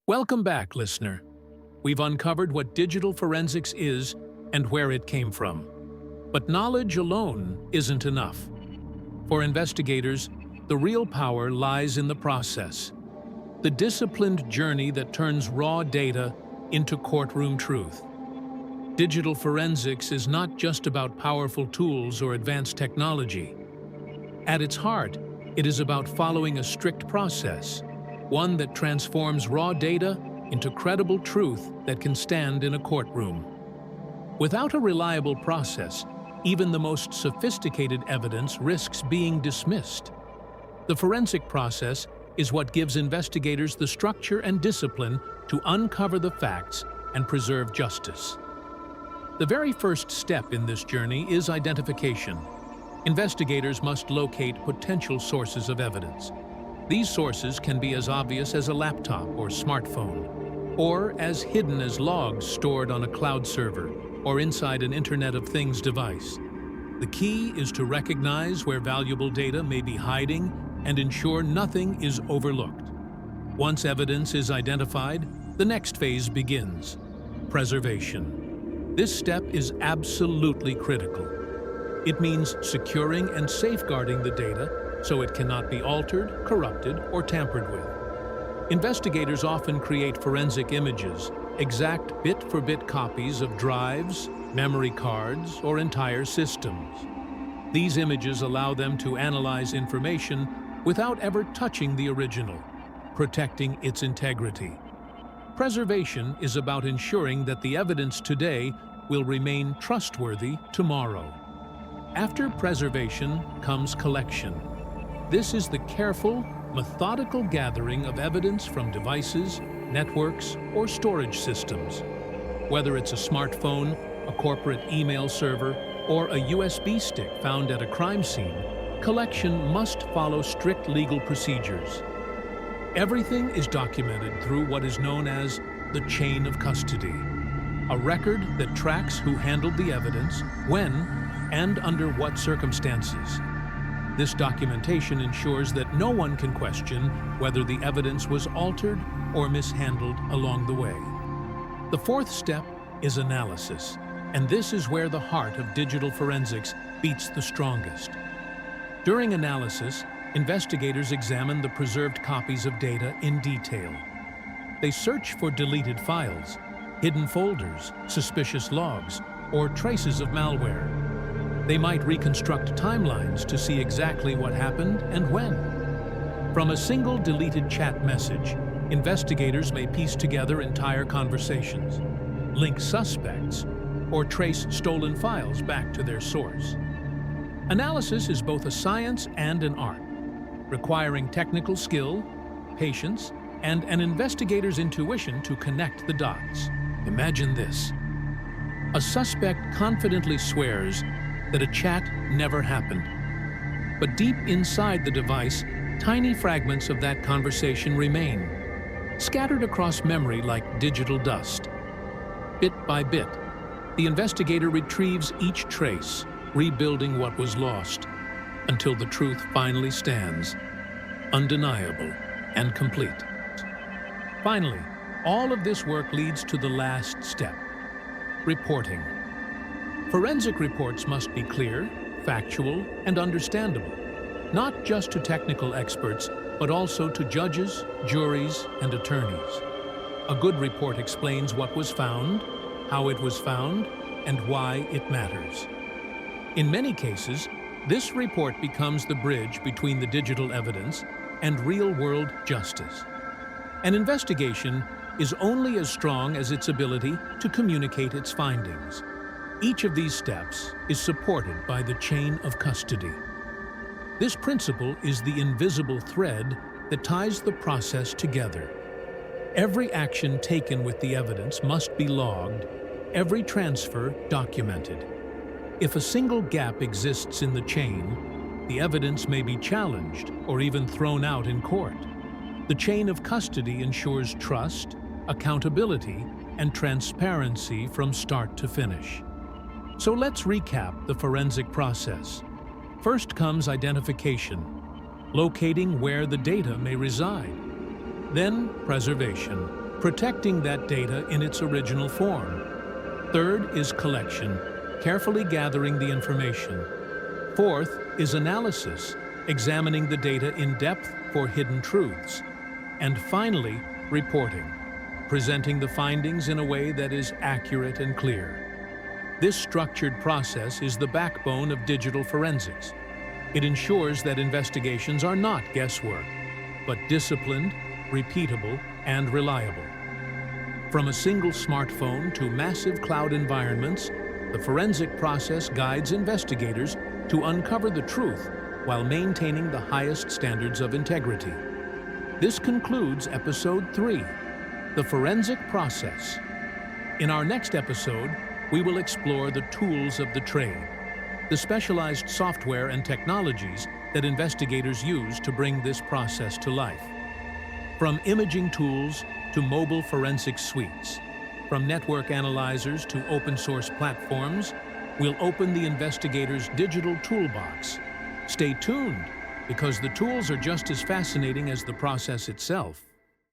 Welcome back, listener. We've uncovered what digital forensics is and where it came from. But knowledge alone isn't enough. For investigators, the real power lies in the process, the disciplined journey that turns raw data into courtroom truth. Digital forensics is not just about powerful tools or advanced technology. At its heart, it is about following a strict process, one that transforms raw data into credible truth that can stand in a courtroom. Without a reliable process, even the most sophisticated evidence risks being dismissed. The forensic process is what gives investigators the structure and discipline to uncover the facts and preserve justice. The very first step in this journey is identification. Investigators must locate potential sources of evidence. These sources can be as obvious as a laptop or smartphone, or as hidden as logs stored on a cloud server or inside an Internet of Things device. The key is to recognize where valuable data may be hiding and ensure nothing is overlooked. Once evidence is identified, the next phase begins: preservation. This step is absolutely critical. It means securing and safeguarding the data so it cannot be altered, corrupted, or tampered with. Investigators often create forensic images, exact bit-for-bit copies of drives, memory cards, or entire systems. These images allow them to analyze information without ever touching the original, protecting its integrity. Preservation is about ensuring that the evidence today will remain trustworthy tomorrow. After preservation comes collection. This is the careful, methodical gathering of evidence from devices, networks, or storage systems. Whether it's a smartphone, a corporate email server, or a USB stick found at a crime scene, collection must follow strict legal procedures. Everything is documented through what is known as the chain of custody, a record that tracks who handled the evidence, when, and under what circumstances. This documentation ensures that no one can question whether the evidence was altered or mishandled along the way. The fourth step is analysis, and this is where the heart of digital forensics beats the strongest. During analysis, investigators examine the preserved copies of data in detail. They search for deleted files, hidden folders, suspicious logs, or traces of malware. They might reconstruct timelines to see exactly what happened and when. From a single deleted chat message, investigators may piece together entire conversations, link suspects, or trace stolen files back to their source. Analysis is both a science and an art, requiring technical skill, patience, and an investigator's intuition to connect the dots. Imagine this. A suspect confidently swears that a chat never happened. But deep inside the device, tiny fragments of that conversation remain, scattered across memory like digital dust. Bit by bit, the investigator retrieves each trace, rebuilding what was lost, until the truth finally stands, undeniable and complete. Finally, all of this work leads to the last step: reporting. Forensic reports must be clear, factual, and understandable, not just to technical experts, but also to judges, juries, and attorneys. A good report explains what was found, how it was found, and why it matters. In many cases, this report becomes the bridge between the digital evidence and real-world justice. An investigation is only as strong as its ability to communicate its findings. Each of these steps is supported by the chain of custody. This principle is the invisible thread that ties the process together. Every action taken with the evidence must be logged, every transfer documented. If a single gap exists in the chain, the evidence may be challenged or even thrown out in court. The chain of custody ensures trust, accountability, and transparency from start to finish. So let's recap the forensic process. First comes identification, locating where the data may reside. Then preservation, protecting that data in its original form. Third is collection, carefully gathering the information. Fourth is analysis, examining the data in depth for hidden truths. And finally, reporting, presenting the findings in a way that is accurate and clear. This structured process is the backbone of digital forensics. It ensures that investigations are not guesswork, but disciplined, repeatable, and reliable. From a single smartphone to massive cloud environments, the forensic process guides investigators to uncover the truth while maintaining the highest standards of integrity. This concludes Episode 3, The Forensic Process. In our next episode, we will explore the tools of the trade, the specialized software and technologies that investigators use to bring this process to life. From imaging tools to mobile forensic suites, from network analyzers to open-source platforms, we'll open the investigator's digital toolbox. Stay tuned, because the tools are just as fascinating as the process itself.